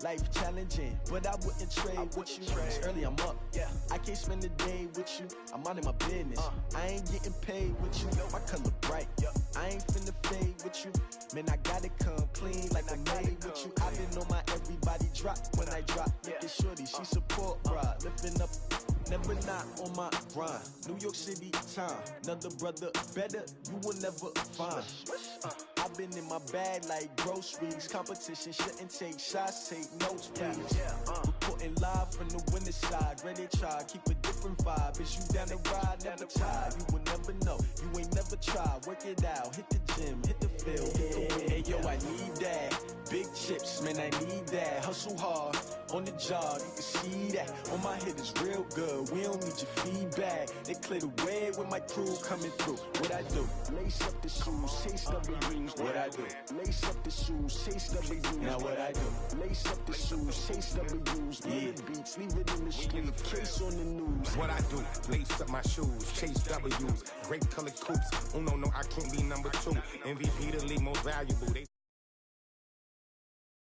Life challenging, but I wouldn't trade with you. It's early, I'm up. I can't spend the day with you. I'm minding my business. I ain't getting paid with you. My color bright. I ain't finna fade with you. Man, I gotta come clean like I'm made with you. I've been on my everybody drop when I drop. Look at shorty, she support ride. Lifting up, never not on my grind. New York City time. Another brother better, you will never find. I've been in my bag like groceries. Competition shouldn't take shots, take notes, please. Reporting live from the winning side. Ready to try, keep a different vibe. Is you down the ride, never tired. You will never know, you ain't never tried. Work it out, hit the gym, hit the field, hit the wind. Hey yo, I need that. Big chips, man, I need that. Hustle hard, on the job, you can see that. On my head is real good, we don't need your feedback. They clear the way with my crew coming through. What I do? Lace up the shoes, chase W's. What I do? Lace up the shoes, chase W's. Now what I do? Lace up the shoes, chase W's. Million beats, leave it in the street, case on the news. What I do? Lace up my shoes, chase W's. Great colored coops. Oh no, I can't be number 2. MVP the league most valuable. They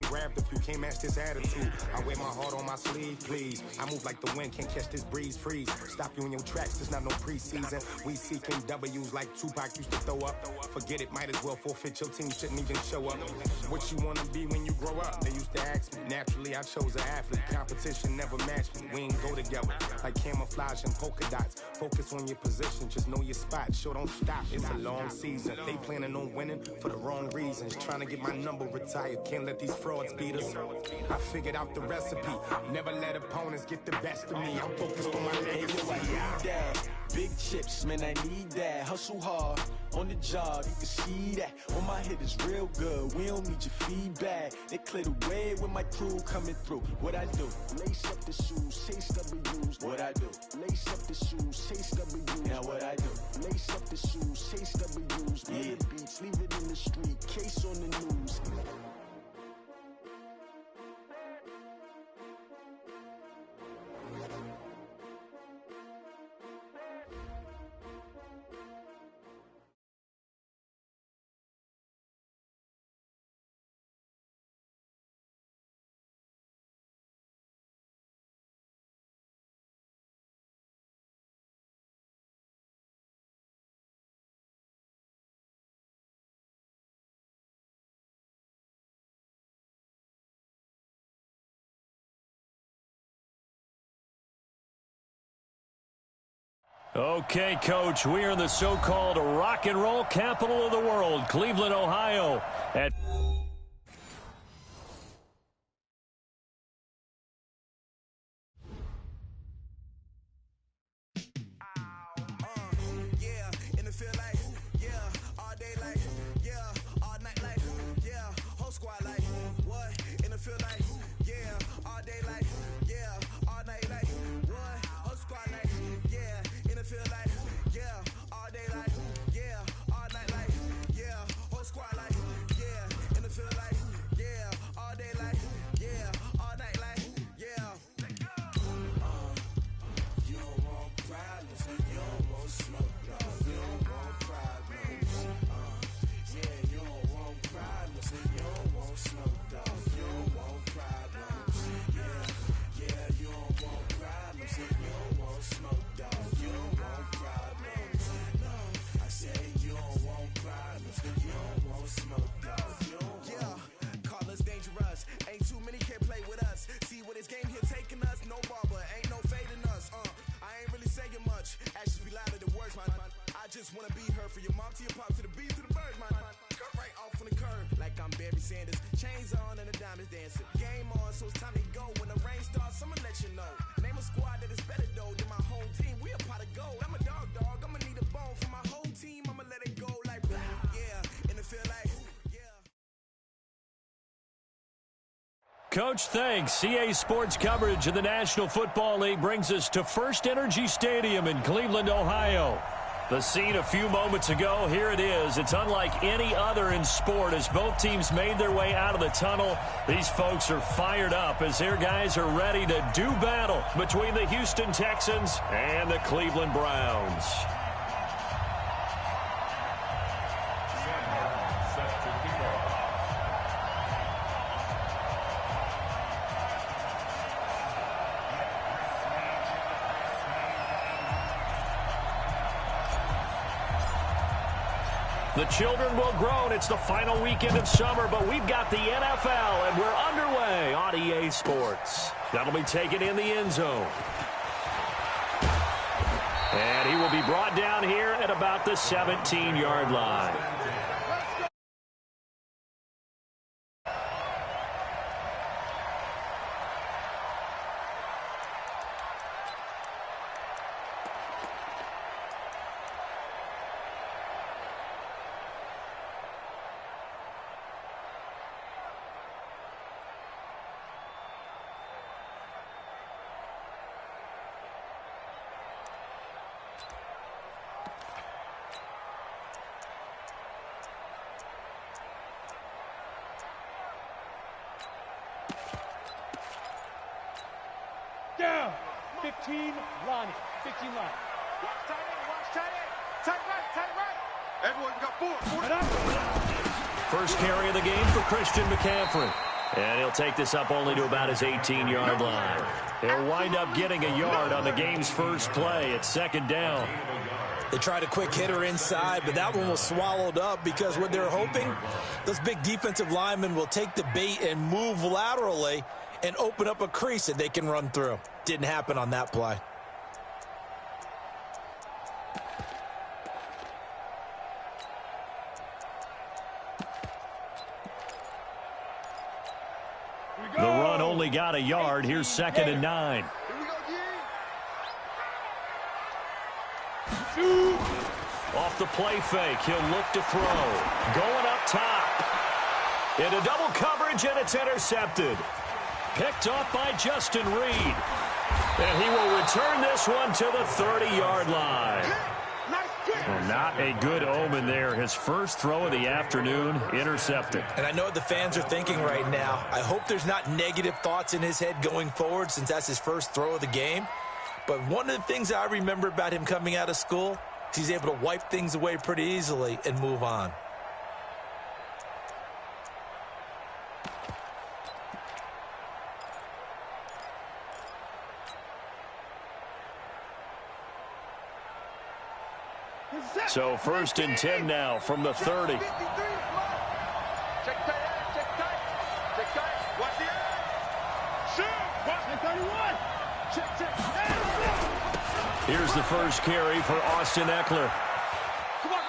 grabbed if you can't match this attitude. I wear my heart on my sleeve, please. I move like the wind, can't catch this breeze, freeze. Stop you in your tracks, there's not no preseason. We seeking W's like Tupac used to throw up. Forget it, might as well forfeit, your team shouldn't even show up. What you wanna be when you grow up? They used to ask me. Naturally, I chose an athlete. Competition never matched me. We ain't go together like camouflage and polka dots. Focus on your position, just know your spot. Sure, don't stop, it's a long season. They planning on winning for the wrong reasons. Trying to get my number retired, can't let these frauds beat us. I figured out the recipe. Never let opponents get the best of me. I'm focused on my legacy. I need that. Big chips, man, I need that. Hustle hard, on the job, you can see that. On my head is real good, we don't need your feedback. They clear the way with my crew coming through. What I do? Lace up the shoes, chase W's. What I do? Lace up the shoes, chase W's. Now what I do? Lace up the shoes, chase W's. Million beats, leave it in the street, case on the news. Okay, Coach, we are in the so-called rock and roll capital of the world, Cleveland, Ohio. Coach, thanks. CA Sports coverage of the National Football League brings us to First Energy Stadium in Cleveland, Ohio. The scene a few moments ago, here it is. It's unlike any other in sport as both teams made their way out of the tunnel. These folks are fired up as their guys are ready to do battle between the Houston Texans and the Cleveland Browns. The children will groan. It's the final weekend of summer, but we've got the NFL, and we're underway on EA Sports. That'll be taken in the end zone. And he will be brought down here at about the 17-yard line. Down. 15, Lonnie. 15 line. Watch tight end. Watch tight end. Tight right. Tight right. Everyone got 4. First carry of the game for Christian McCaffrey. And he'll take this up only to about his 18-yard line. He'll wind up getting a yard on the game's first play. It's second down. They tried a quick hitter inside, but that one was swallowed up because what they're hoping, those big defensive linemen will take the bait and move laterally and open up a crease that they can run through. Didn't happen on that play. The run only got a yard. Here's 2nd and 9. Off the play fake, he'll look to throw. Going up top. Into double coverage, and it's intercepted. Picked off by Justin Reed. And he will return this one to the 30-yard line. Well, not a good omen there. His first throw of the afternoon, intercepted. And I know what the fans are thinking right now. I hope there's not negative thoughts in his head going forward since that's his first throw of the game. But one of the things I remember about him coming out of school is he's able to wipe things away pretty easily and move on. So 1st and 10 now from the 30. Check tight end. Check tight. Check tight. Watch the end. Shoot. Watch the 31. Check. Here's the first carry for Austin Eckler. Come on.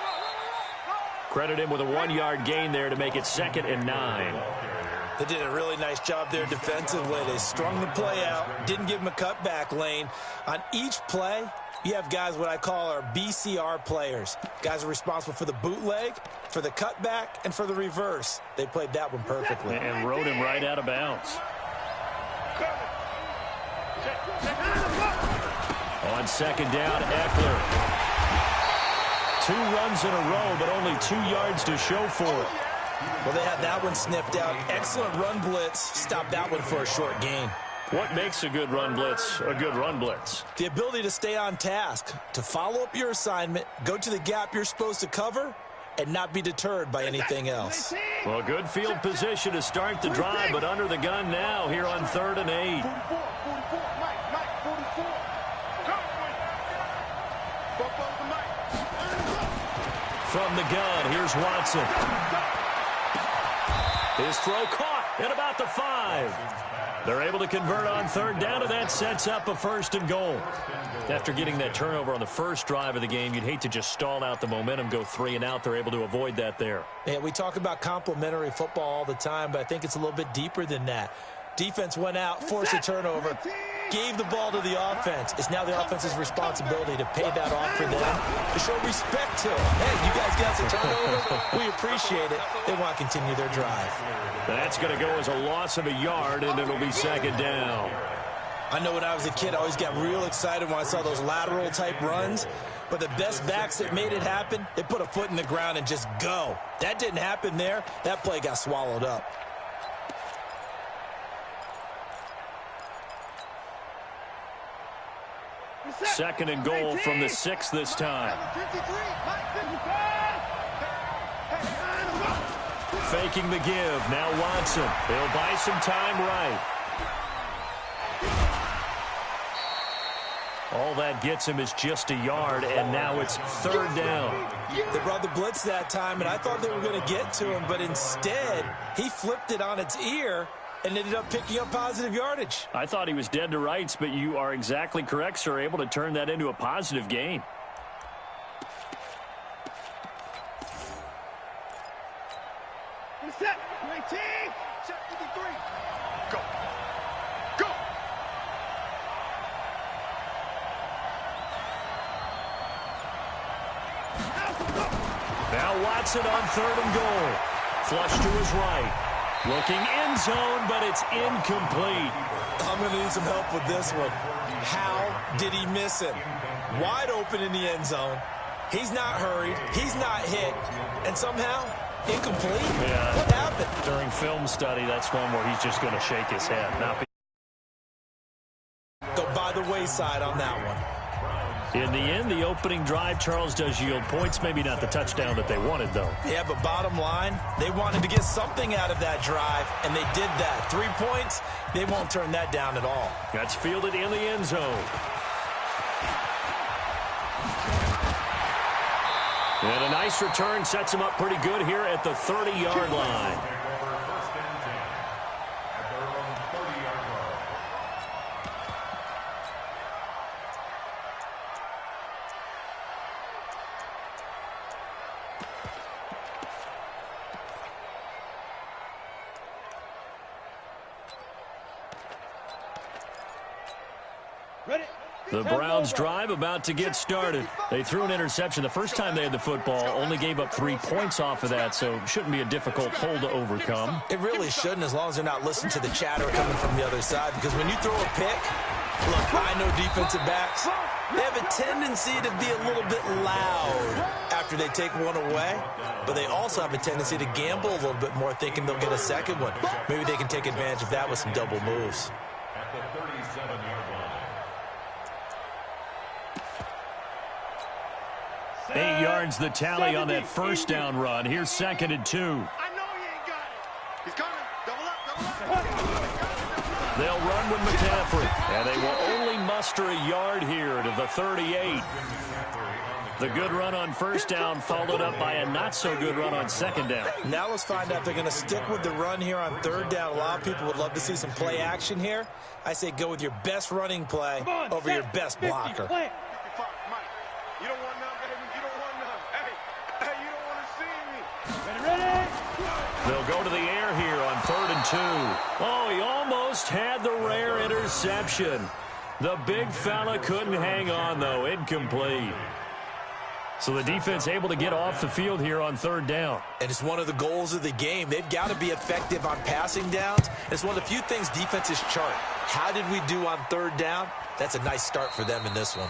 Credit him with a 1-yard gain there to make it 2nd and 9. They did a really nice job there defensively. They strung the play out, didn't give him a cutback lane. On each play, you have guys what I call our BCR players. Guys are responsible for the bootleg, for the cutback, and for the reverse. They played that one perfectly. And rode him right out of bounds. On 2nd down, Eckler. 2 runs in a row, but only 2 yards to show for it. Well, they had that one sniffed out. Excellent run blitz. Stopped that one for a short gain. What makes a good run blitz a good run blitz? The ability to stay on task, to follow up your assignment, go to the gap you're supposed to cover, and not be deterred by anything else. Well, good field position to start the drive, but under the gun now here on 3rd and 8. 44. Mike. 44. From the gun, here's Watson. His throw caught at about the 5. They're able to convert on 3rd down, and that sets up a 1st and goal. After getting that turnover on the first drive of the game, you'd hate to just stall out the momentum, go 3 and out. They're able to avoid that there. Yeah, we talk about complementary football all the time, but I think it's a little bit deeper than that. Defense went out, forced a turnover, gave the ball to the offense. It's now the offense's responsibility to pay that off for them, to show respect to them. Hey, you guys got some turnover. We appreciate it. They want to continue their drive. That's going to go as a loss of a yard, and it'll be 2nd down. I know when I was a kid, I always got real excited when I saw those lateral-type runs. But the best backs that made it happen, they put a foot in the ground and just go. That didn't happen there. That play got swallowed up. Second and goal from the 6 this time. Faking the give. Now Watson. They'll buy some time right. All that gets him is just a yard, and now it's third down. They brought the blitz that time, and I thought they were going to get to him, but instead, he flipped it on its ear and ended up picking up positive yardage. I thought he was dead to rights, but you are exactly correct, sir, able to turn that into a positive gain. Set, 19, set 53. Go. Go. Now Watson on third and goal. Flush to his right. Looking end zone, but it's incomplete. I'm going to need some help with this one. How did he miss him? Wide open in the end zone. He's not hurried. He's not hit. And somehow, incomplete? Yeah. What happened? During film study, that's one where he's just going to shake his head. Go by the wayside on that one. In the end, the opening drive, Charles, does yield points. Maybe not the touchdown that they wanted, though. Yeah, but bottom line, they wanted to get something out of that drive, and they did that. 3 points, they won't turn that down at all. That's fielded in the end zone. And a nice return sets him up pretty good here at the 30-yard line. The Browns drive about to get started. They threw an interception the first time they had the football, only gave up 3 points off of that, so shouldn't be a difficult hole to overcome. It really shouldn't, as long as they're not listening to the chatter coming from the other side, because when you throw a pick, look, I know defensive backs, they have a tendency to be a little bit loud after they take one away, but they also have a tendency to gamble a little bit more, thinking they'll get a second one. Maybe they can take advantage of that with some double moves. At the 37-yard line. 8 yards the tally on that first down run. Here's 2nd and 2. I know he ain't got it. He's coming. Double up. They'll run with McCaffrey, and they will only muster a yard here to the 38. The good run on first down followed up by a not-so-good run on second down. Now let's find out if they're going to stick with the run here on third down. A lot of people would love to see some play action here. I say go with your best running play over your best blocker. You don't want none, baby. You don't want none. Hey, you don't want to see me. Ready? They'll go to the air here on 3rd and 2. Oh, he almost had the rare interception. The big fella couldn't hang on, though. Incomplete. So the defense able to get off the field here on 3rd down. And it's one of the goals of the game. They've got to be effective on passing downs. It's one of the few things defenses chart. How did we do on 3rd down? That's a nice start for them in this one.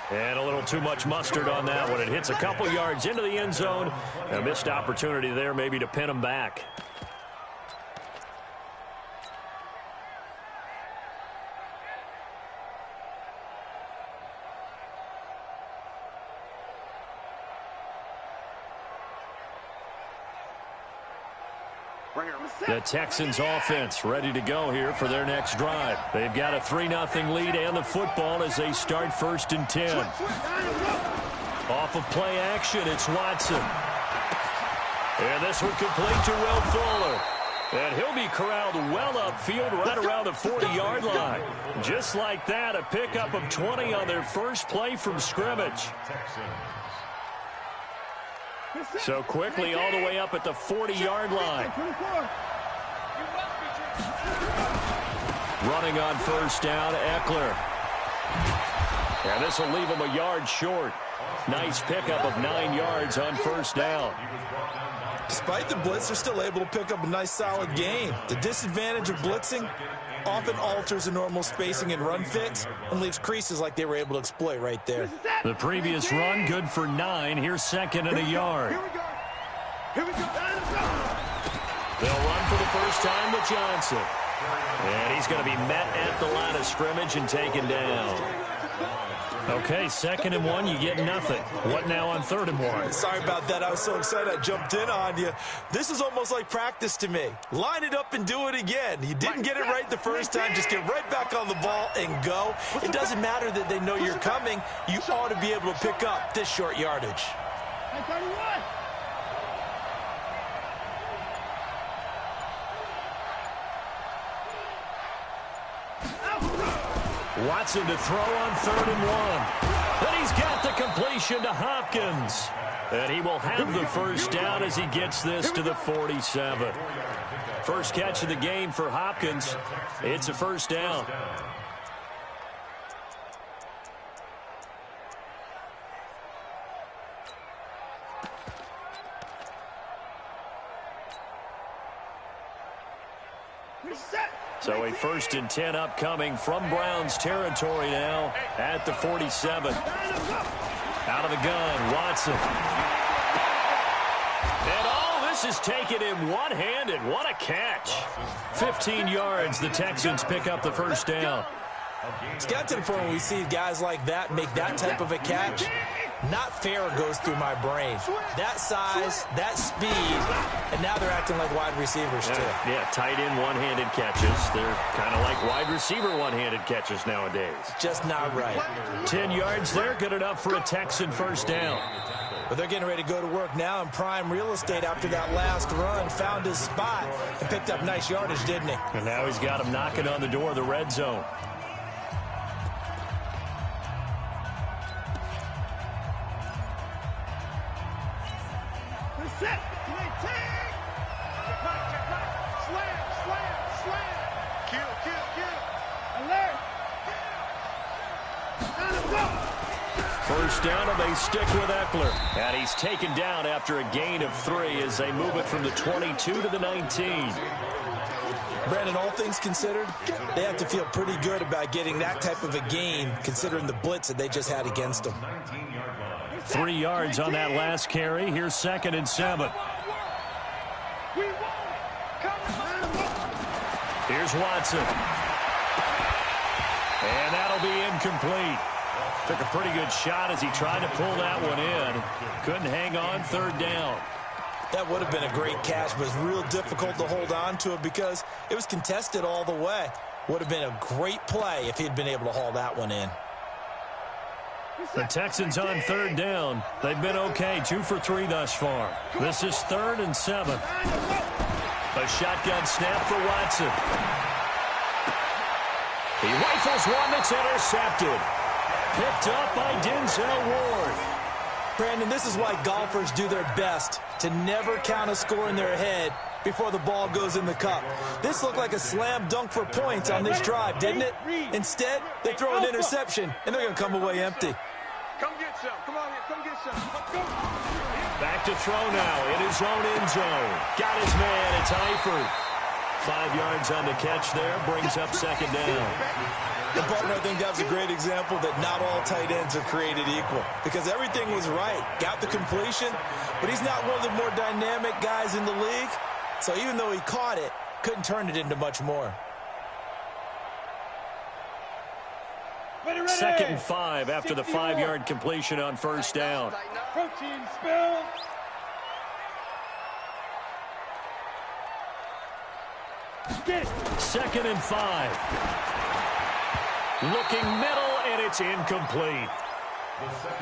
And a little too much mustard on that one. It hits a couple yards into the end zone. A missed opportunity there maybe to pin them back. The Texans offense ready to go here for their next drive. They've got a 3-0 lead and the football as they start 1st and 10. Off of play action, it's Watson. And this one complete to Will Fuller. And he'll be corralled well upfield right around the 40-yard line. Just like that, a pickup of 20 on their first play from scrimmage. So quickly all the way up at the 40-yard line. Running on first down, Eckler. And this will leave him a yard short. Nice pickup of 9 yards on first down. Despite the blitz, they're still able to pick up a nice solid gain. The disadvantage of blitzing often alters the normal spacing and run fits and leaves creases like they were able to exploit right there. The previous run good for 9. Here's 2nd and a yard. Here we go. They'll run for the first time to Johnson. And he's going to be met at the line of scrimmage and taken down. Okay, 2nd and 1, you get nothing. What now on 3rd and 1? Sorry about that. I was so excited I jumped in on you. This is almost like practice to me. Line it up and do it again. You didn't get it right the first time. Just get right back on the ball and go. It doesn't matter that they know you're coming. You ought to be able to pick up this short yardage. 31. Watson to throw on 3rd and 1. And he's got the completion to Hopkins. And he will have the first down as he gets this to the 47. First catch of the game for Hopkins. It's a first down. So a 1st and 10 upcoming from Browns territory now at the 47. Out of the gun, Watson. And all this is taken in one-handed. What a catch. 15 yards, the Texans pick up the first down. It's got to the point where we see guys like that make that type of a catch. Not fair goes through my brain. That size, that speed, and now they're acting like wide receivers too. Yeah, tight end one-handed catches. They're kind of like wide receiver one-handed catches nowadays. Just not right. 10 yards there, good enough for a Texan first down. But they're getting ready to go to work now in prime real estate after that last run. Found his spot and picked up nice yardage, didn't he? And now he's got him knocking on the door of the red zone. Set. Slam. Kill. Alert. First down, and they stick with Eckler. And he's taken down after a gain of 3 as they move it from the 22 to the 19. Brandon, all things considered, they have to feel pretty good about getting that type of a gain considering the blitz that they just had against them. 3 yards on that last carry. Here's 2nd and 7. Here's Watson. And that'll be incomplete. Took a pretty good shot as he tried to pull that one in. Couldn't hang on, 3rd down. That would have been a great catch, but it's real difficult to hold on to it because it was contested all the way. Would have been a great play if he'd been able to haul that one in. The Texans on 3rd down. They've been okay, 2 for 3 thus far. This is 3rd and 7. A shotgun snap for Watson. He rifles one that's intercepted. Picked up by Denzel Ward. Brandon, this is why golfers do their best to never count a score in their head before the ball goes in the cup. This looked like a slam dunk for points on this drive, didn't it? Instead, they throw an interception, and they're going to come away empty. Come get some. Come on here. Come get some. Go. Back to throw now in his own end zone. Got his man. It's Eifert. 5 yards on the catch there. Brings up 2nd down. The partner, I think that was a great example that not all tight ends are created equal because everything was right. Got the completion, but he's not one of the more dynamic guys in the league. So even though he caught it, couldn't turn it into much more. 2nd and 5 after the 5-yard completion on 1st down. Protein spill. Get it. 2nd and 5. Looking middle, and it's incomplete.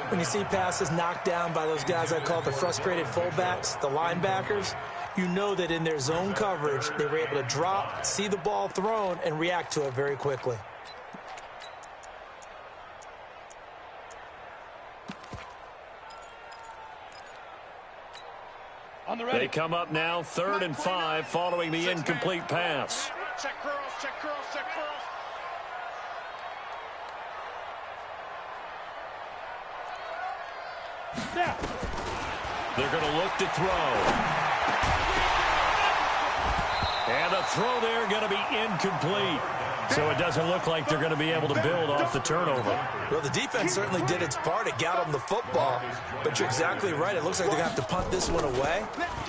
When you see passes knocked down by those guys I call the frustrated fullbacks, the linebackers, you know that in their zone coverage, they were able to drop, see the ball thrown, and react to it very quickly. They come up now 3rd and 5 following the incomplete pass. Check curls. Now. They're going to look to throw. And the throw there going to be incomplete. So it doesn't look like they're going to be able to build off the turnover. Well, the defense certainly did its part. It got them the football. But you're exactly right. It looks like they're going to have to punt this one away.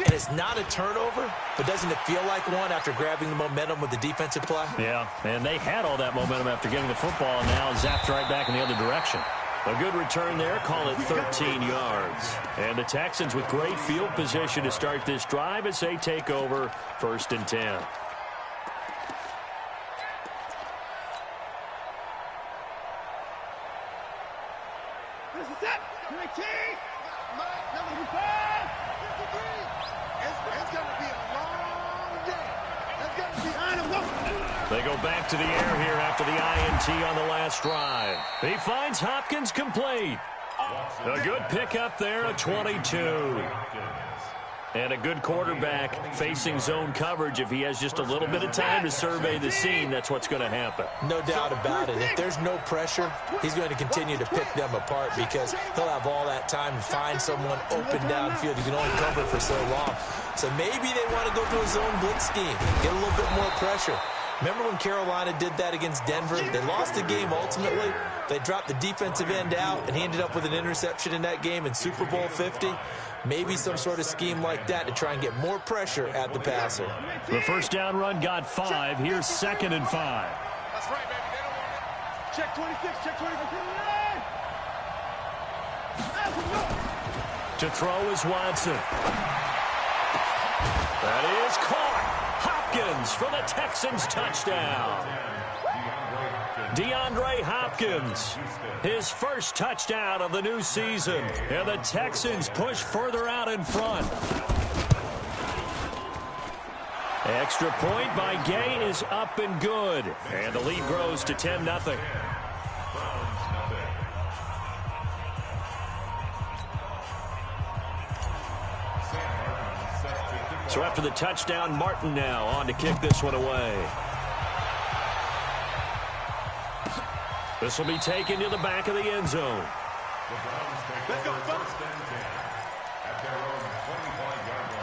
And it's not a turnover, but doesn't it feel like one after grabbing the momentum with the defensive play? Yeah, and they had all that momentum after getting the football, and now zapped right back in the other direction. A good return there, call it 13 yards. And the Texans with great field position to start this drive as they take over 1st and 10. This is it. 19. Mike, number 5. 53. It's going to be a long day. It's going to be They go back to the air here after the INT on the last drive. He finds Hopkins complete. A good pickup there, a 22. And a good quarterback facing zone coverage. If he has just a little bit of time to survey the scene, that's what's going to happen. No doubt about it. If there's no pressure, he's going to continue to pick them apart because he'll have all that time to find someone open downfield. You can only cover for so long. So maybe they want to go to a zone blitz scheme, get a little bit more pressure. Remember when Carolina did that against Denver? They lost the game ultimately. They dropped the defensive end out, and he ended up with an interception in that game in Super Bowl 50. Maybe some sort of scheme like that to try and get more pressure at the passer. The first down run got 5. Here's 2nd and 5. That's right, baby. They don't want it. Check 26, check 26. To throw is Watson. That is caught. Hopkins for the Texans touchdown. DeAndre Hopkins, his first touchdown of the new season. And the Texans push further out in front. Extra point by Gay is up and good. And the lead grows to 10-0. So after the touchdown, Martin now on to kick this one away. This will be taken to the back of the end zone. Let's go, folks. At their own 25-yard line.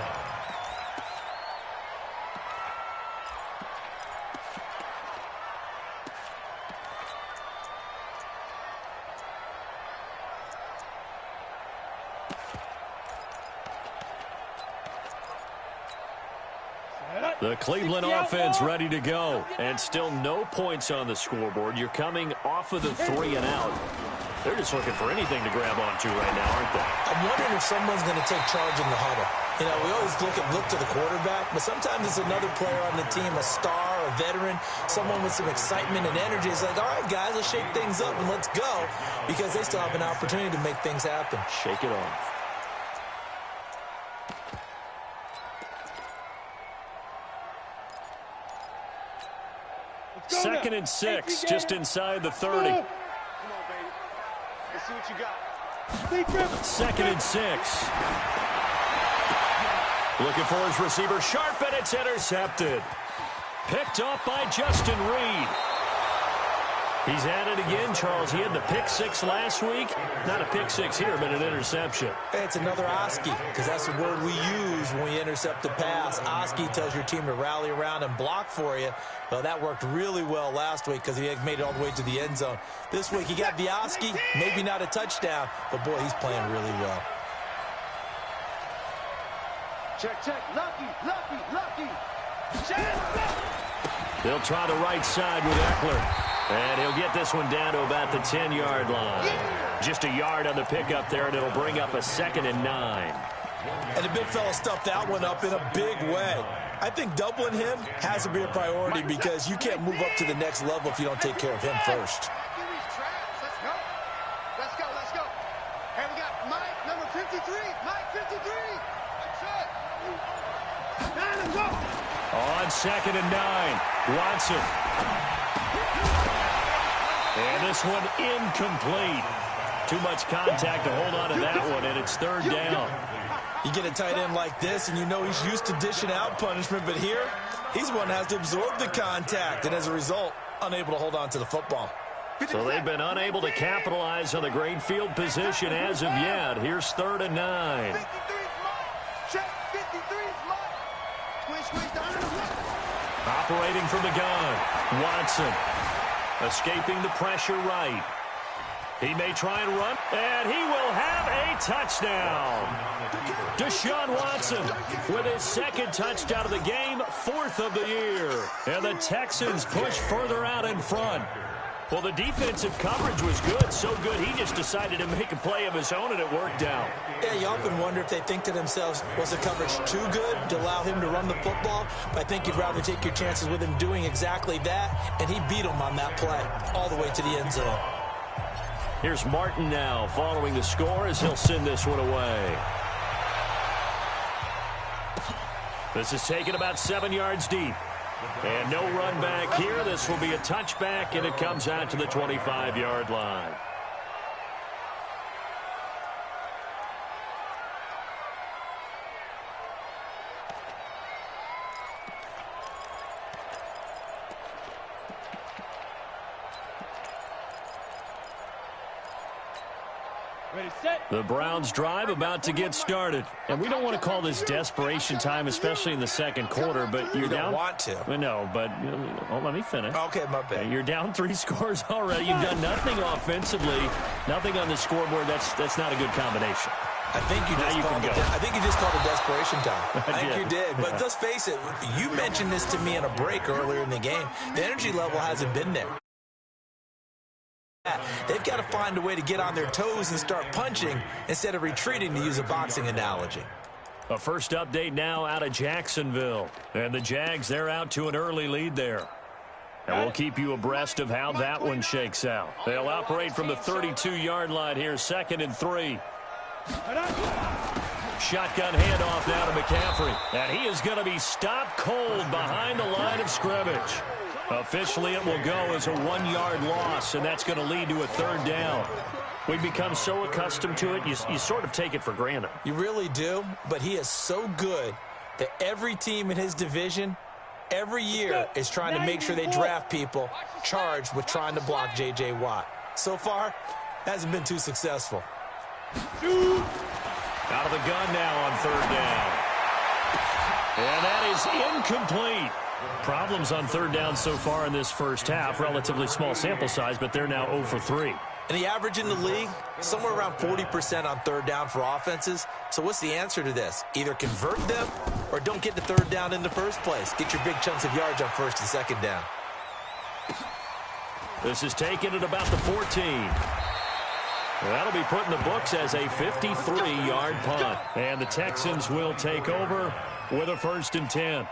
The Cleveland offense ready to go. And still no points on the scoreboard. You're coming off of the 3 and out. They're just looking for anything to grab onto right now, aren't they? I'm wondering if someone's going to take charge in the huddle. You know, we always look to the quarterback, but sometimes it's another player on the team, a star, a veteran, someone with some excitement and energy. It's like, all right, guys, let's shake things up and let's go, because they still have an opportunity to make things happen. Shake it off. Second and 6, just inside the 30. Come on, baby. Let's see what you got. 2nd and 6. Looking for his receiver, Sharp, and it's intercepted. Picked off by Justin Reed. He's at it again, Charles. He had the pick 6 last week. Not a pick 6 here, but an interception. It's another Oski, because that's the word we use when we intercept a pass. Oski tells your team to rally around and block for you. Well, that worked really well last week because he had made it all the way to the end zone. This week, he got the Oski, maybe not a touchdown, but, boy, he's playing really well. Check, check. Lucky. Check. They'll try the right side with Eckler. And he'll get this one down to about the 10-yard line. Just a yard on the pickup there, and it'll bring up a 2nd and 9. And the big fella stuffed that one up in a big way. I think doubling him has to be a priority because you can't move up to the next level if you don't take care of him first. Let's go. Hey, we got Mike, number 53. Mike, 53. That's it. On 2nd and 9, Watson. And this one incomplete. Too much contact to hold on to that one, and it's 3rd down. You get a tight end like this, and you know he's used to dishing out punishment, but here, he's one that has to absorb the contact, and as a result, unable to hold on to the football. So they've been unable to capitalize on the great field position as of yet. Here's 3rd and 9. 53's Mike. Check, 53's Mike. Squeeze down. Operating from the gun, Watson. Escaping the pressure right. He may try and run, and he will have a touchdown. Deshaun Watson with his second touchdown of the game, 4th of the year. And the Texans push further out in front. Well, the defensive coverage was good, so good he just decided to make a play of his own, and it worked out. Yeah, you often wonder if they think to themselves, was the coverage too good to allow him to run the football? But I think you'd rather take your chances with him doing exactly that, and he beat him on that play all the way to the end zone. Here's Martin now following the score as he'll send this one away. This is taken about 7 yards deep. And no run back here. This will be a touchback, and it comes out to the 25-yard line. The Browns drive about to get started. And we don't want to call this desperation time, especially in the second quarter, but you're down. You don't want to. No, but let me finish. Okay, my bad. You're down 3 scores already. You've done nothing offensively, nothing on the scoreboard. That's not a good combination. I think you just called it desperation time. I think you did. But let's face it, you mentioned this to me in a break earlier in the game. The energy level hasn't been there. They've got to find a way to get on their toes and start punching instead of retreating, to use a boxing analogy. A first update now out of Jacksonville. And the Jags, they're out to an early lead there. And we'll keep you abreast of how that one shakes out. They'll operate from the 32-yard line here, 2nd and 3. Shotgun handoff now to McCaffrey. And he is going to be stopped cold behind the line of scrimmage. Officially, it will go as a 1-yard loss, and that's going to lead to a 3rd down. We've become so accustomed to it, you sort of take it for granted. You really do, but he is so good that every team in his division, every year, is trying to make sure they draft people charged with trying to block J.J. Watt. So far, hasn't been too successful. Out of the gun now on 3rd down. And that is incomplete. Problems on 3rd down so far in this first half. Relatively small sample size, but they're now 0 for 3. And the average in the league, somewhere around 40% on 3rd down for offenses. So what's the answer to this? Either convert them or don't get the 3rd down in the first place. Get your big chunks of yards on 1st and 2nd down. This is taken at about the 14. That'll be put in the books as a 53-yard punt. And the Texans will take over with a 1st and 10.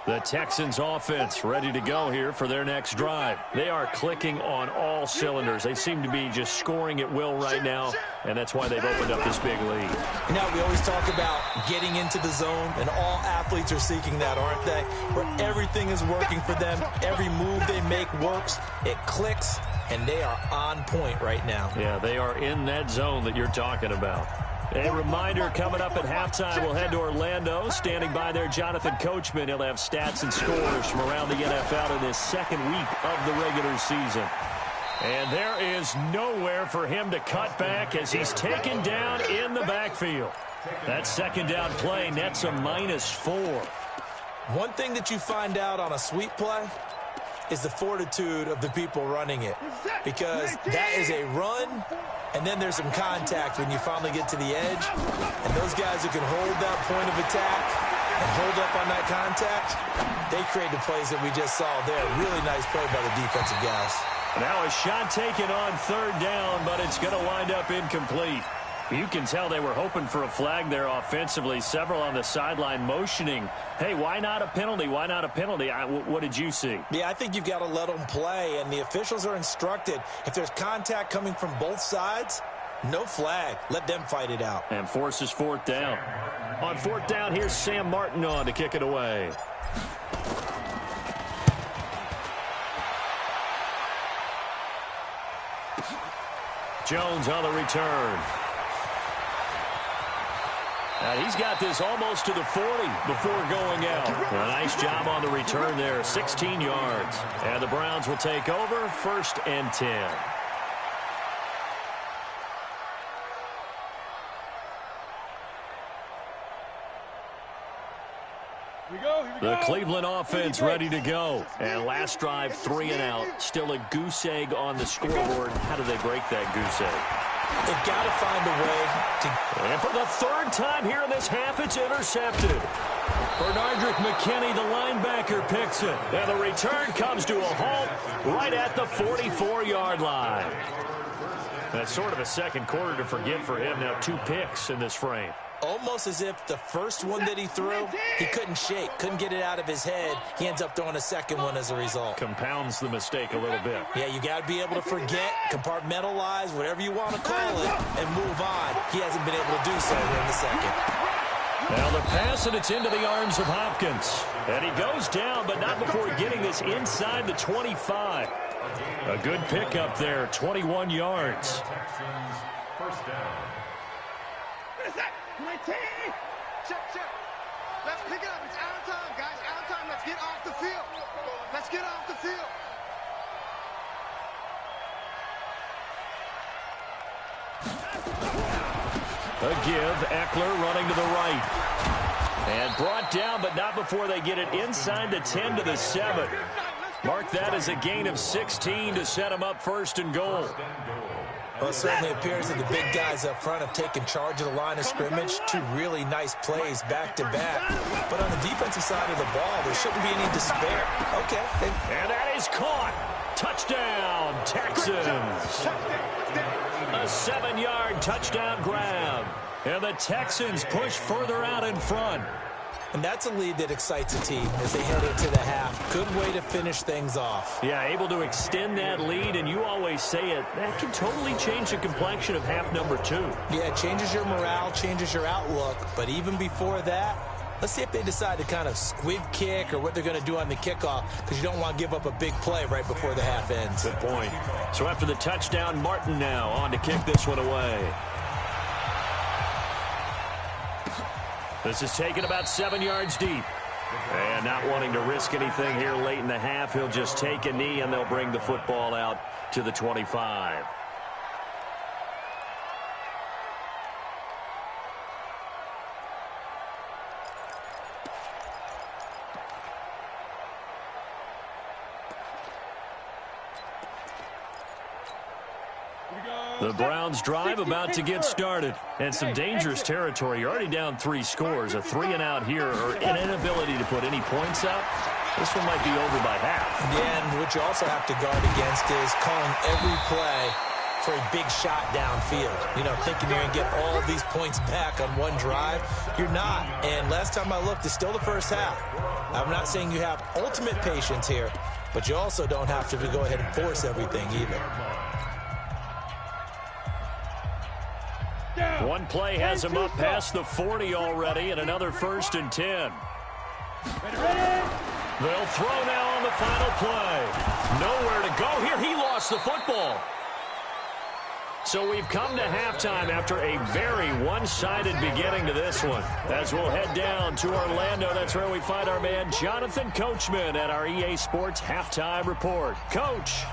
The Texans offense ready to go here for their next drive. They are clicking on all cylinders. They seem to be just scoring at will right now, and that's why they've opened up this big lead. Now, we always talk about getting into the zone, and all athletes are seeking that, aren't they? Where everything is working for them. Every move they make works. It clicks, and they are on point right now. Yeah, they are in that zone that you're talking about. A reminder, coming up at halftime, we'll head to Orlando. Standing by there, Jonathan Coachman. He'll have stats and scores from around the NFL in this 2nd week of the regular season. And there is nowhere for him to cut back as he's taken down in the backfield. That 2nd down play nets a -4. One thing that you find out on a sweep play is the fortitude of the people running it. Because that is a run, and then there's some contact when you finally get to the edge. And those guys who can hold that point of attack and hold up on that contact, they create the plays that we just saw there. Really nice play by the defensive guys. Now a shot taken on 3rd down, but it's going to wind up incomplete. You can tell they were hoping for a flag there offensively. Several on the sideline motioning, hey, why not a penalty? Why not a penalty? What did you see? Yeah, I think you've got to let them play, and the officials are instructed. If there's contact coming from both sides, no flag. Let them fight it out. And forces 4th down. On 4th down, here's Sam Martin on to kick it away. Jones on the return. And he's got this almost to the 40 before going out. A nice job on the return there, 16 yards. And the Browns will take over, 1st and 10. The Cleveland offense ready to go. And last drive, 3 and out. Still a goose egg on the scoreboard. How do they break that goose egg? They've got to find a way to... And for the third time here in this half, it's intercepted. Bernardrick McKinney, the linebacker, picks it. And the return comes to a halt right at the 44-yard line. That's sort of a second quarter to forget for him. Now 2 picks in this frame. Almost as if the first one that he threw, he couldn't shake, couldn't get it out of his head. He ends up throwing a second one as a result. Compounds the mistake a little bit. Yeah, you got to be able to forget, compartmentalize, whatever you want to call it, and move on. He hasn't been able to do so here in the second. Now the pass, and it's into the arms of Hopkins. And he goes down, but not before getting this inside the 25. A good pickup there, 21 yards. First down. Check. Let's pick it up. It's out of time, guys. Out of time. Let's get off the field. Let's get off the field. A give, Eckler running to the right. And brought down, but not before they get it inside the 10 to the 7. Mark that as a gain of 16 to set him up first and goal. Well, it certainly appears that the big guys up front have taken charge of the line of scrimmage. 2 really nice plays back-to-back. But on the defensive side of the ball, there shouldn't be any despair. Okay. And that is caught. Touchdown, Texans. A 7-yard touchdown grab. And the Texans push further out in front. And that's a lead that excites a team as they head into the half. Good way to finish things off. Yeah, able to extend that lead, and you always say it, that can totally change the complexion of half number 2. Yeah, it changes your morale, changes your outlook. But even before that, let's see if they decide to kind of squib kick or what they're going to do on the kickoff, because you don't want to give up a big play right before the half ends. Good point. So after the touchdown, Martin now on to kick this one away. This is taken about 7 yards deep. And not wanting to risk anything here late in the half, he'll just take a knee, and they'll bring the football out to the 25. The Browns drive about to get started. And some dangerous territory. You're already down 3 scores. A 3 and out here, or an inability to put any points up. This one might be over by half. Yeah, and what you also have to guard against is calling every play for a big shot downfield. You know, thinking you're going to get all of these points back on one drive. You're not. And last time I looked, it's still the first half. I'm not saying you have ultimate patience here, but you also don't have to go ahead and force everything either. One play has him up past the 40 already, and another 1st and 10. They'll throw now on the final play. Nowhere to go here. He lost the football. So we've come to halftime after a very one-sided beginning to this one. As we'll head down to Orlando, that's where we find our man Jonathan Coachman at our EA Sports Halftime Report. Coach.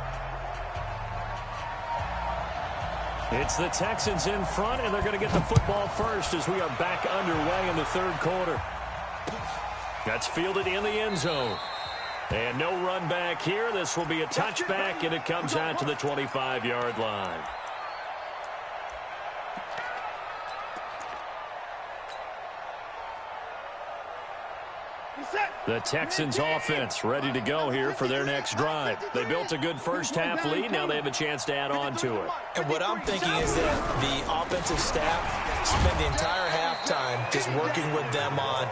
It's the Texans in front, and they're going to get the football first as we are back underway in the 3rd quarter. That's fielded in the end zone. And no run back here. This will be a touchback, and it comes out to the 25-yard line. The Texans offense ready to go here for their next drive. They built a good first half lead. Now they have a chance to add on to it. And what I'm thinking is that the offensive staff spent the entire halftime just working with them on,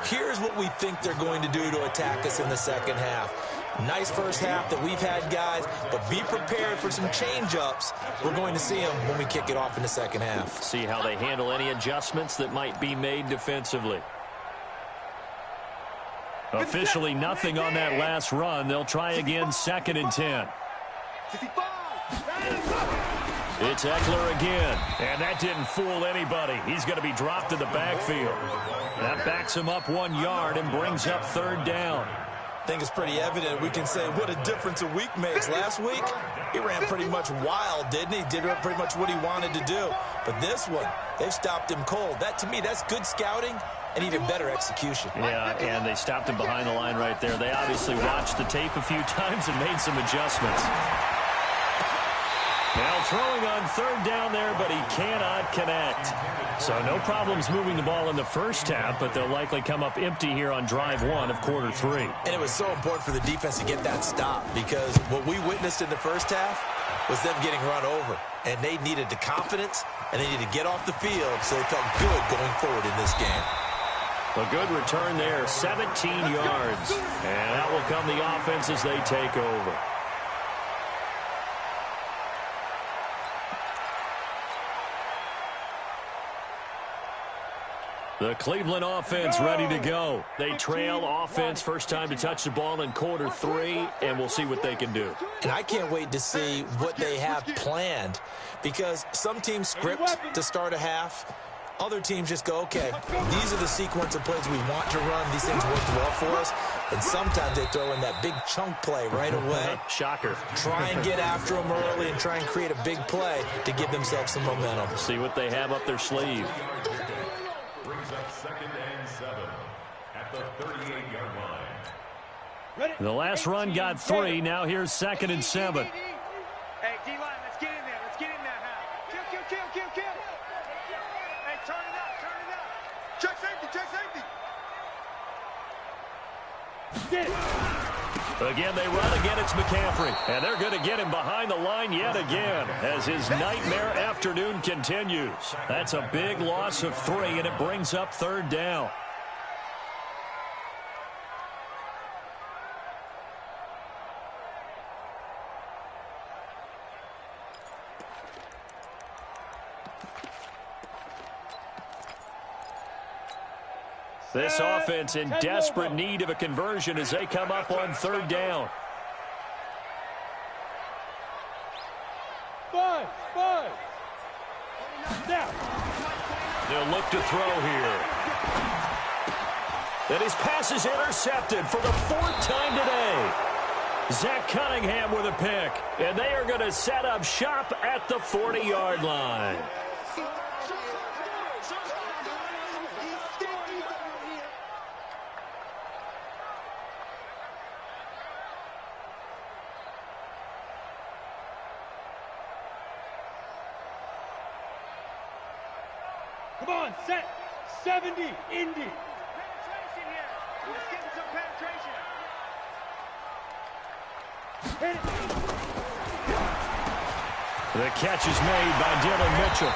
here's what we think they're going to do to attack us in the second half. Nice first half that we've had, guys, but be prepared for some change-ups. We're going to see them when we kick it off in the second half. See how they handle any adjustments that might be made defensively. Officially nothing on that last run. They'll try again, 2nd and 10. It's Eckler again, and that didn't fool anybody. He's going to be dropped in the backfield. That backs him up 1 yard and brings up 3rd down. I think it's pretty evident. We can say what a difference a week makes. Last week, he ran pretty much wild, didn't he? Did pretty much what he wanted to do. But this one, they've stopped him cold. That, to me, that's good scouting and even better execution. Yeah, and they stopped him behind the line right there. They obviously watched the tape a few times and made some adjustments. Now throwing on third down there, but he cannot connect. So no problems moving the ball in the first half, but they'll likely come up empty here on drive one of quarter three. And it was so important for the defense to get that stop, because what we witnessed in the first half was them getting run over. And they needed the confidence, and they needed to get off the field so they felt good going forward in this game. A good return there, 17 yards. And out will come the offense as they take over. The Cleveland offense ready to go. They trail offense, first time to touch the ball in quarter three, and we'll see what they can do. And I can't wait to see what they have planned, because some teams script to start a half. Other teams just go, okay, these are the sequence of plays we want to run. These things work well for us. And sometimes they throw in that big chunk play right away. Shocker. Try and get after them early and try and create a big play to give themselves some momentum. See what they have up their sleeve. Brings up 2nd and 7 at the 38-yard line. The last run got 3. Now here's 2nd and 7. Hey, D-line, let's get in there. Let's get in there now. Kill. Hey, turn it up. Check safety. Get it. Again, they run. Again, it's McCaffrey. And they're going to get him behind the line yet again as his nightmare afternoon continues. That's a big loss of 3, and it brings up 3rd down. This offense in desperate need of a conversion as they come up on 3rd down. 5. Now. They'll look to throw here. And his pass is intercepted for the 4th time today. Zach Cunningham with a pick. And they are going to set up shop at the 40-yard line. Come on, set. 70, Indy. Penetration here. Let's get some penetration. Hit it. The catch is made by Dylan Mitchell.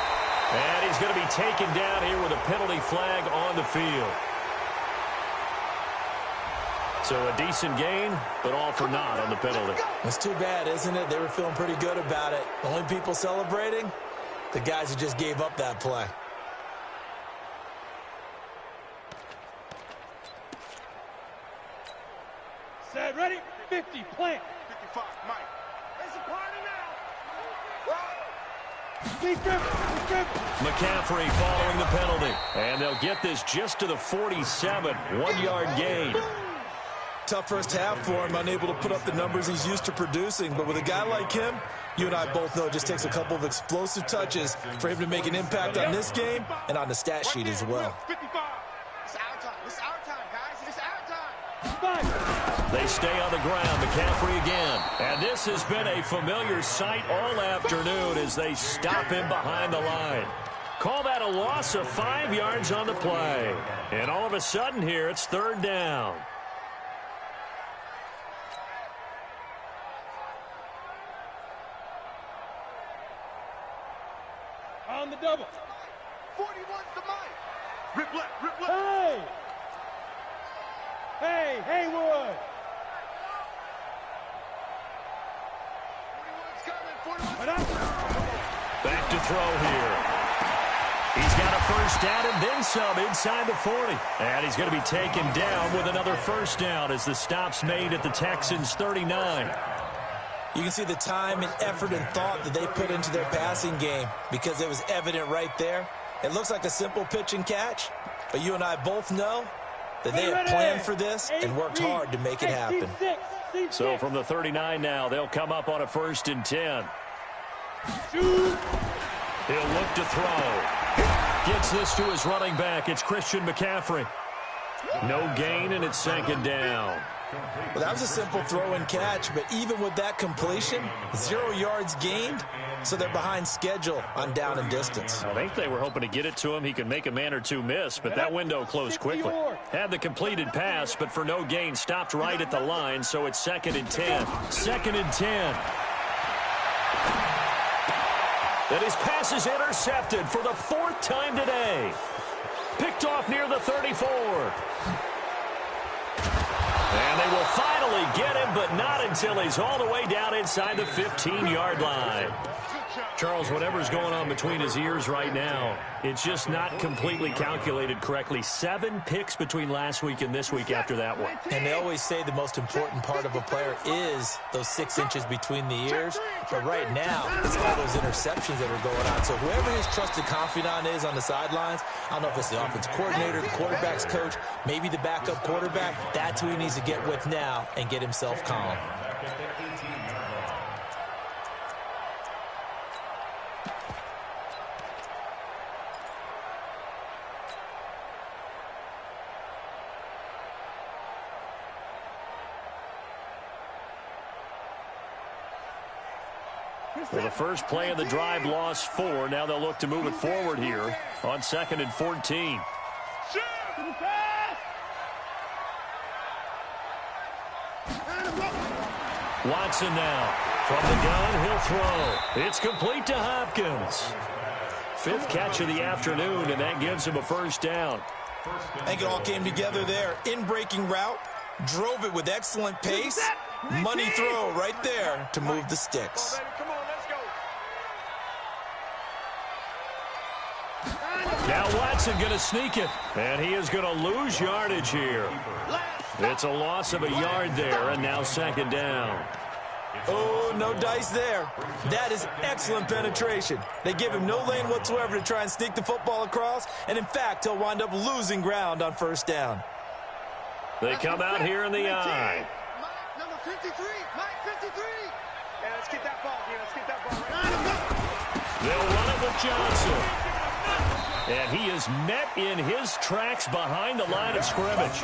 And he's going to be taken down here with a penalty flag on the field. So a decent gain, but all for naught on the penalty. It's too bad, isn't it? They were feeling pretty good about it. The only people celebrating, the guys who just gave up that play. Set, ready, 50, plant. 55, Mike. It's a party now. Be driven. McCaffrey following the penalty. And they'll get this just to the 47. 1-yard gain. Tough first half for him, unable to put up the numbers he's used to producing. But with a guy like him, you and I both know it just takes a couple of explosive touches for him to make an impact on this game and on the stat sheet as well. 55. It's our time, guys. It's our time. They stay on the ground. McCaffrey again. And this has been a familiar sight all afternoon as they stop him behind the line. Call that a loss of 5 yards on the play. And all of a sudden here, it's 3rd down. On the double. 41's the Mike. Rip left. Hey, Haywood. 41's coming. Back to throw here. He's got a first down and then some inside the 40. And he's going to be taken down with another first down as the stop's made at the Texans' 39. You can see the time and effort and thought that they put into their passing game because it was evident right there. It looks like a simple pitch and catch, but you and I both know that they have planned for this and worked hard to make it happen. So from the 39 now, they'll come up on a 1st and 10. He'll look to throw. Gets this to his running back. It's Christian McCaffrey. No gain, and it's second down. Well, that was a simple throw and catch, but even with that completion, 0 yards gained, so they're behind schedule on down and distance. I think they were hoping to get it to him. He could make a man or two miss, but that window closed quickly. Had the completed pass, but for no gain, stopped right at the line, so it's 2nd and 10. 2nd and 10. And his pass is intercepted for the 4th time today. Picked off near the 34. And they will finally get him, but not until he's all the way down inside the 15-yard line. Charles, whatever's going on between his ears right now, it's just not completely calculated correctly. 7 picks between last week and this week after that one. And they always say the most important part of a player is those 6 inches between the ears. But right now, it's all those interceptions that are going on. So whoever his trusted confidant is on the sidelines, I don't know if it's the offensive coordinator, the quarterback's coach, maybe the backup quarterback, that's who he needs to get with now and get himself calm. Well, the first play of the drive lost 4. Now they'll look to move it forward here on 2nd and 14. Watson now. From the gun, he'll throw. It's complete to Hopkins. 5th catch of the afternoon, and that gives him a first down. I think it all came together there. In-breaking route, drove it with excellent pace. Money throw right there to move the sticks. Now Watson going to sneak it, and he is going to lose yardage here. It's a loss of a yard there, and now 2nd down. Oh, no dice there. That is excellent penetration. They give him no lane whatsoever to try and sneak the football across, and in fact, he'll wind up losing ground on 1st down. They come out here in the eye. Number 53, Mike 53. Yeah, let's get that ball here. Let's get that ball. They'll run it with Johnson. And he is met in his tracks behind the line of scrimmage.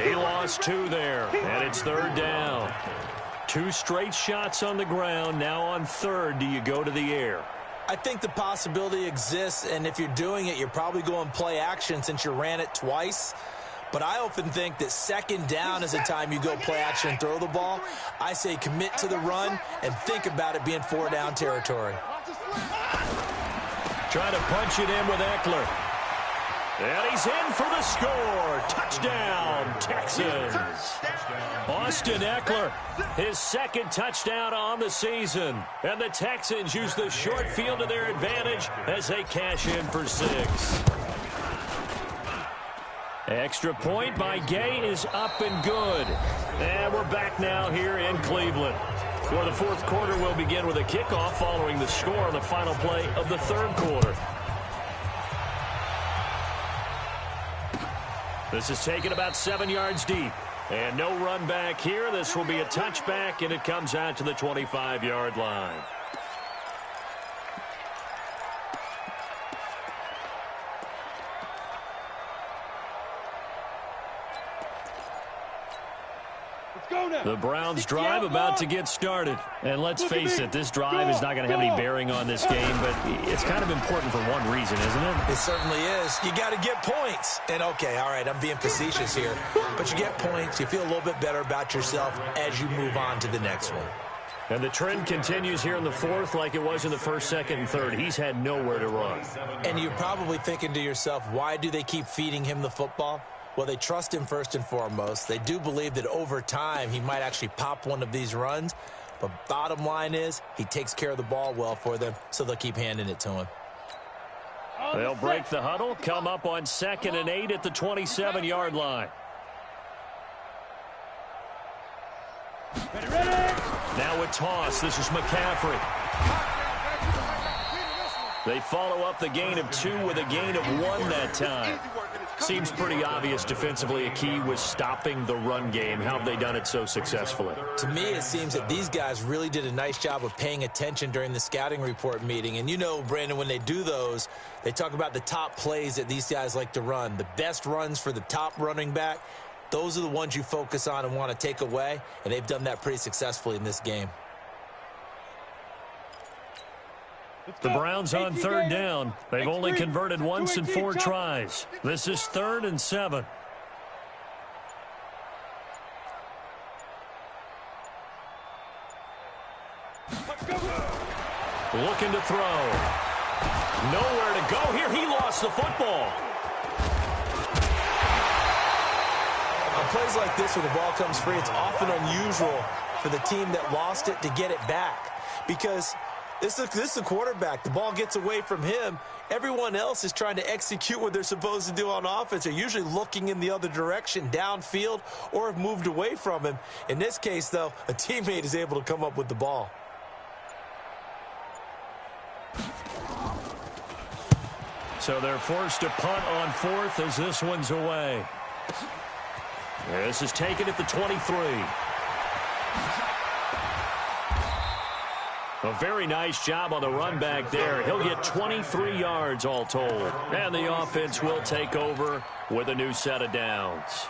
He lost 2 there, and it's 3rd down. 2 straight shots on the ground. Now on 3rd, do you go to the air? I think the possibility exists, and if you're doing it, you're probably going play action since you ran it twice. But I often think that 2nd down is the time you go play action and throw the ball. I say commit to the run and think about it being 4 down territory. Trying to punch it in with Eckler. And he's in for the score. Touchdown, Texans. Austin Eckler, his 2nd touchdown on the season. And the Texans use the short field to their advantage as they cash in for 6. Extra point by Gay is up and good. And we're back now here in Cleveland, where the 4th quarter will begin with a kickoff following the score on the final play of the 3rd quarter. This is taken about 7 yards deep. And no run back here. This will be a touchback, and it comes out to the 25-yard line. The Browns drive about to get started. And let's face it, this drive is not going to have any bearing on this game, but it's kind of important for one reason, isn't it? It certainly is. You got to get points. And okay, all right, I'm being facetious here. But you get points, you feel a little bit better about yourself as you move on to the next one. And the trend continues here in the 4th like it was in the 1st, 2nd, and 3rd. He's had nowhere to run. And you're probably thinking to yourself, why do they keep feeding him the football? Well, they trust him first and foremost. They do believe that over time he might actually pop one of these runs. But bottom line is he takes care of the ball well for them, so they'll keep handing it to him. They'll break the huddle, come up on 2nd and 8 at the 27-yard line. Now a toss. This is McCaffrey. They follow up the gain of 2 with a gain of 1 that time. Seems pretty obvious defensively a key was stopping the run game. How have they done it so successfully? To me, it seems that these guys really did a nice job of paying attention during the scouting report meeting. And you know, Brandon, when they do those, they talk about the top plays that these guys like to run. The best runs for the top running back, those are the ones you focus on and want to take away. And they've done that pretty successfully in this game. The Browns on third down. They've only converted once in 4 tries. This is 3rd and 7. Looking to throw. Nowhere to go here. He lost the football. On plays like this where the ball comes free, it's often unusual for the team that lost it to get it back. Because this is a quarterback. The ball gets away from him. Everyone else is trying to execute what they're supposed to do on offense. They're usually looking in the other direction, downfield, or have moved away from him. In this case, though, a teammate is able to come up with the ball. So they're forced to punt on 4th as this one's away. This is taken at the 23. A very nice job on the run back there. He'll get 23 yards all told. And the offense will take over with a new set of downs.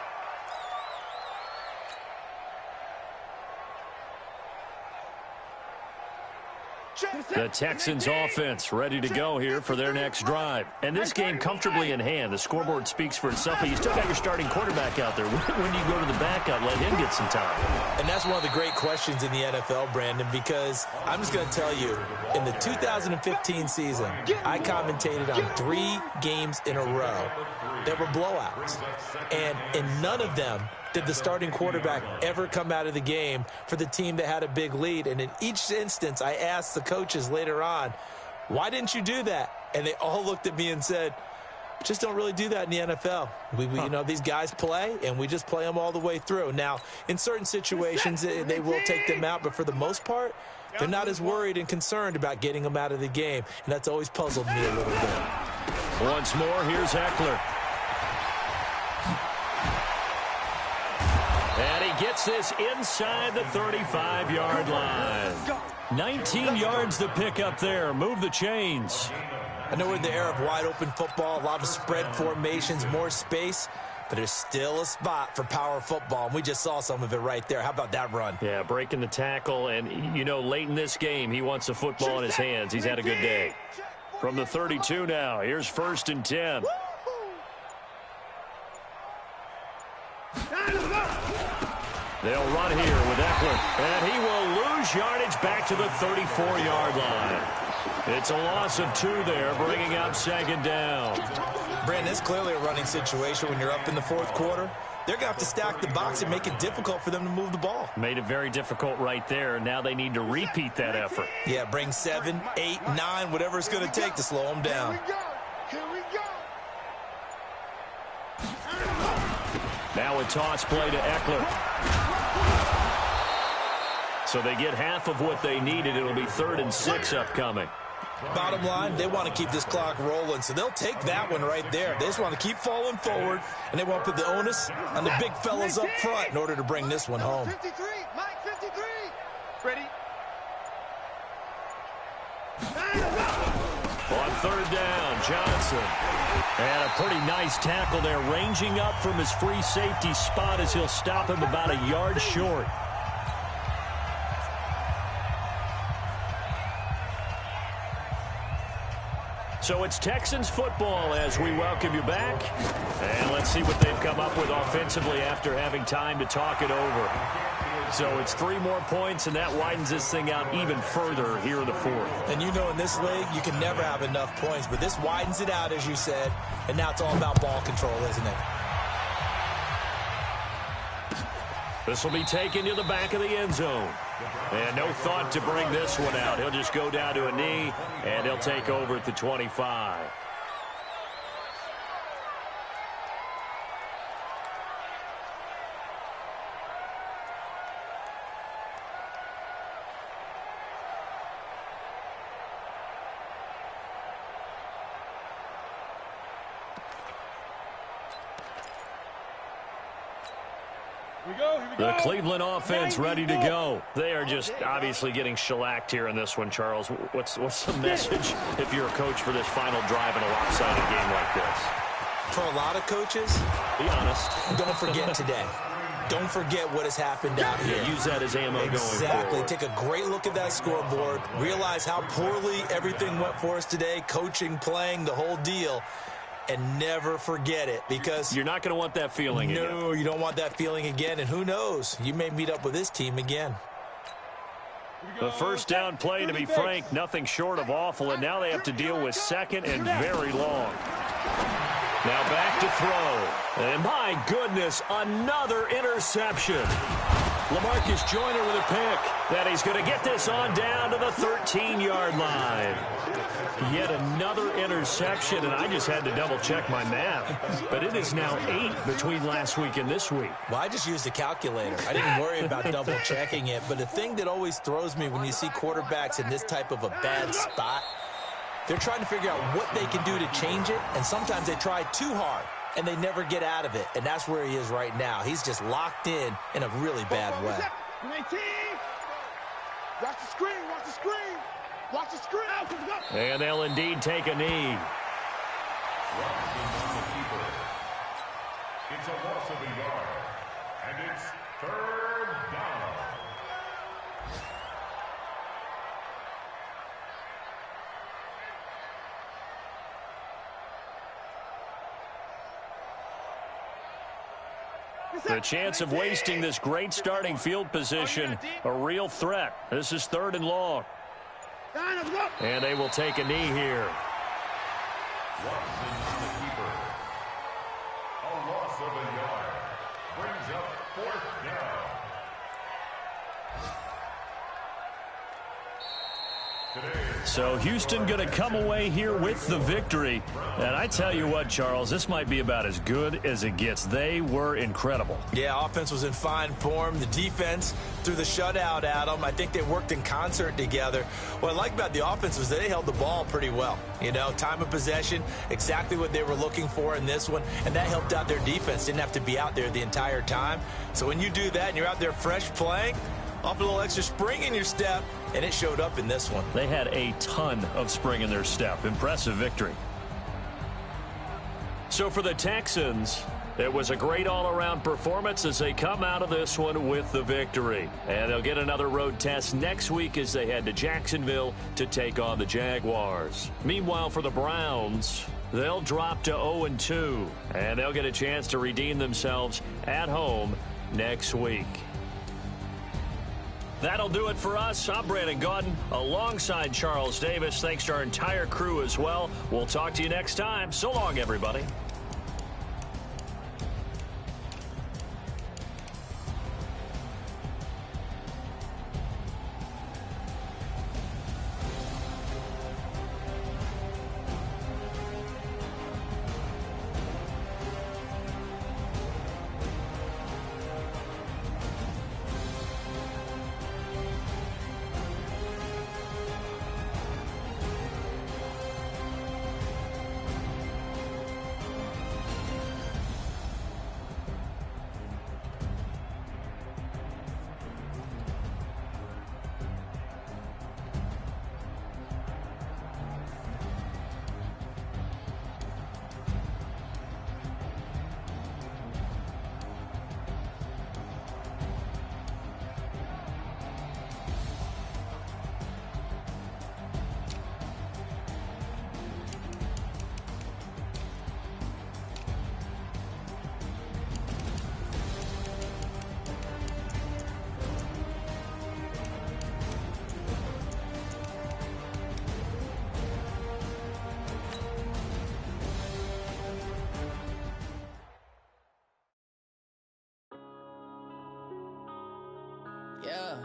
The Texans offense ready to go here for their next drive. And this game comfortably in hand. The scoreboard speaks for itself, but you still got your starting quarterback out there. When do you go to the backup, let him get some time? And that's one of the great questions in the NFL, Brandon, because I'm just going to tell you, in the 2015 season, I commentated on 3 games in a row that were blowouts. And in none of them did the starting quarterback ever come out of the game for the team that had a big lead. And in each instance, I asked the coaches later on, why didn't you do that? And they all looked at me and said, just don't really do that in the NFL. You know, these guys play, and we just play them all the way through. Now, in certain situations, they will take them out, but for the most part, they're not as worried and concerned about getting them out of the game, and that's always puzzled me a little bit. Once more, here's Eckler. And he gets this inside the 35-yard line. 19 yards to pick up there. Move the chains. I know we're in the era of wide-open football, a lot of spread formations, more space, but there's still a spot for power football, and we just saw some of it right there. How about that run? Yeah, breaking the tackle, and, you know, late in this game, he wants the football in his hands. He's had a good day. From the 32 now, here's 1st and 10. They'll run here with Eckler, and he will lose yardage back to the 34-yard line. It's a loss of 2 there, bringing up 2nd down. Brandon, it's clearly a running situation when you're up in the 4th quarter. They're going to have to stack the box and make it difficult for them to move the ball. Made it very difficult right there. Now they need to repeat that effort. Yeah, bring 7, 8, 9, whatever it's going to take to slow them down. Here we go. Now a toss play to Eckler. So they get half of what they needed. It'll be 3rd and 6 upcoming. Bottom line, they want to keep this clock rolling, so they'll take that one right there. They just want to keep falling forward, and they want to put the onus on the big fellas up front in order to bring this one home. 53, Mike 53. Ready? On 3rd down, Johnson. And a pretty nice tackle there, ranging up from his free safety spot as he'll stop him about a yard short. So it's Texans football as we welcome you back. And let's see what they've come up with offensively after having time to talk it over. So it's 3 more points, and that widens this thing out even further here in the 4th. And you know in this league, you can never have enough points, but this widens it out, as you said, and now it's all about ball control, isn't it? This will be taken to the back of the end zone. And no thought to bring this one out. He'll just go down to a knee, and he'll take over at the 25. The Cleveland offense ready to go. They are just obviously getting shellacked here in this one, Charles. What's the message if you're a coach for this final drive in a lopsided game like this? For a lot of coaches, be honest. Don't forget today. Don't forget what has happened out here. Use that as ammo going forward. Exactly. Take a great look at that scoreboard. Realize how poorly everything went for us today. Coaching, playing, the whole deal. And never forget it, because you're not going to want that feeling again. No, you don't want that feeling again. And who knows? You may meet up with this team again. The first down play, to be frank, nothing short of awful. And now they have to deal with second and very long. Now back to throw. And my goodness, another interception. LaMarcus Joyner with a pick. That he's going to get this on down to the 13-yard line. Yet another interception, and I just had to double-check my math. But it is now 8 between last week and this week. Well, I just used a calculator. I didn't worry about double-checking it. But the thing that always throws me when you see quarterbacks in this type of a bad spot, they're trying to figure out what they can do to change it, and sometimes they try too hard, and they never get out of it. And that's where he is right now. He's just locked in a really bad way. 19. Watch the screen, watch the screen. Watch the screen. And they'll indeed take a knee. It's a loss of a yard, and it's 3rd down. The chance of wasting this great starting field position, a real threat. This is 3rd and long. And they will take a knee here. Watson, the keeper. A loss of a yard. Brings up 4th down. So Houston going to come away here with the victory. And I tell you what, Charles, this might be about as good as it gets. They were incredible. Yeah, offense was in fine form. The defense threw the shutout at them. I think they worked in concert together. What I like about the offense was they held the ball pretty well. You know, time of possession, exactly what they were looking for in this one. And that helped out their defense. Didn't have to be out there the entire time. So when you do that and you're out there fresh playing, off a little extra spring in your step, and it showed up in this one. They had a ton of spring in their step. Impressive victory. So for the Texans, it was a great all-around performance as they come out of this one with the victory. And they'll get another road test next week as they head to Jacksonville to take on the Jaguars. Meanwhile, for the Browns, they'll drop to 0-2, and they'll get a chance to redeem themselves at home next week. That'll do it for us. I'm Brandon Gaudin alongside Charles Davis. Thanks to our entire crew as well. We'll talk to you next time. So long, everybody. Yeah.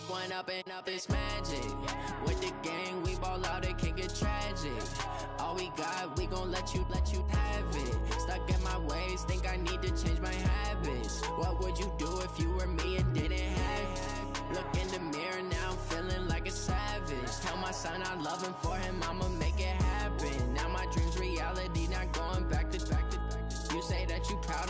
One up and up, it's magic. With the gang, we ball out, it can get tragic. All we got, we gon' let you have it. Stuck in my ways, think I need to change my habits. What would you do if you were me and didn't have it? Look in the mirror, now I'm feeling like a savage. Tell my son I love him, for him I'ma make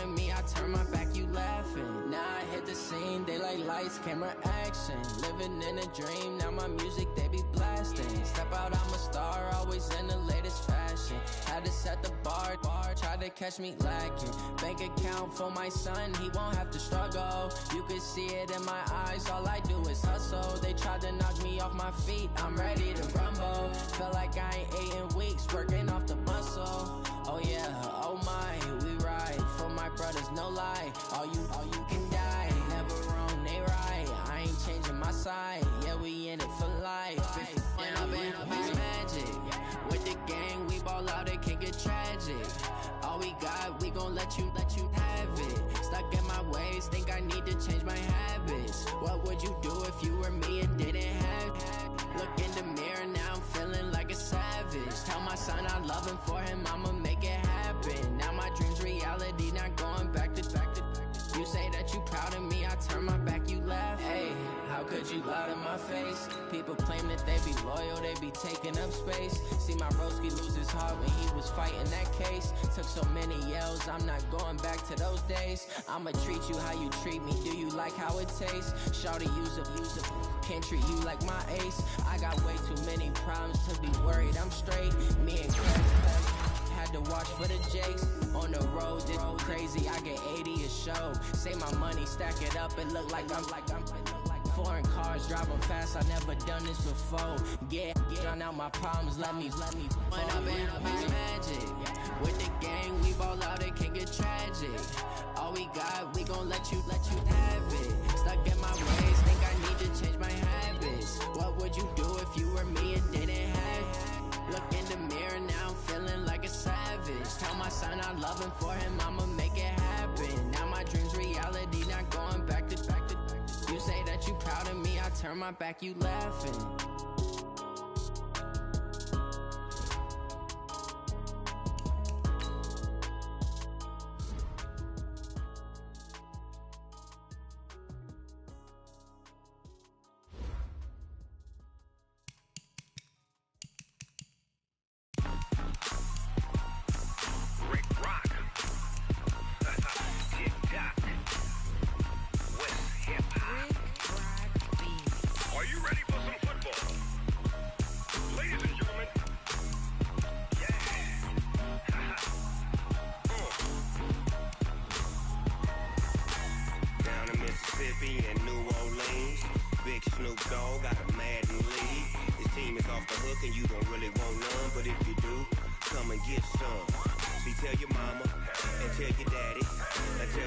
of me, I turn my back, you laughing. Now I hit the scene, they like lights, camera, action. Living in a dream, now my music, they be blasting. Step out, I'm a star, always in the latest fashion. Had to set the bar, try to catch me lacking. Bank account for my son, he won't have to struggle. You could see it in my eyes, all I do is hustle. They tried to knock me off my feet, I'm ready to rumble. Feel like I ain't ate in weeks, working off the muscle. Oh yeah, oh my, we ride for my brothers, no lie. All you can die, never wrong, they right. I ain't changing my side, yeah, we in it for life. I've been magic. With the gang, we ball out, it can get tragic. All we got, we gon' let you have it. Stuck in my ways, think I need to change my habits. What would you do if you were me and didn't have it? Look in the mirror, now I'm feeling like a savage. Tell my son I love him, for him I'ma make it happen. Now my dream's reality, not going back to. You say that you proud of me, I turn my back, you laugh. Hey, how could you lie to my face? People claim that they be loyal, they be taking up space. See my broski lose his heart when he was fighting that case. Took so many yells, I'm not going back to those days. I'ma treat you how you treat me, do you like how it tastes? Shawty, use a can't treat you like my ace. I got way too many problems to be worried, I'm straight. Me and Craig had to watch for the Jakes. On the road, it's crazy, I get 80 a show. Say my money, stack it up, it look like I'm foreign cars, driving fast, I never done this before. Yeah, drown out my problems, let me When I've been magic. With the gang, we ball out, it can get tragic. All we got, we gon' let you have it. Stuck in my ways, think I need to change my habits. What would you do if you were me and didn't have it? Look in the mirror, now I'm feeling like a savage. Tell my son I love him, for him I'ma make it happen. Now my dream's reality, not going back to. You say that you proud of me, I turn my back, you laughing. Tell your mama and tell your daddy and tell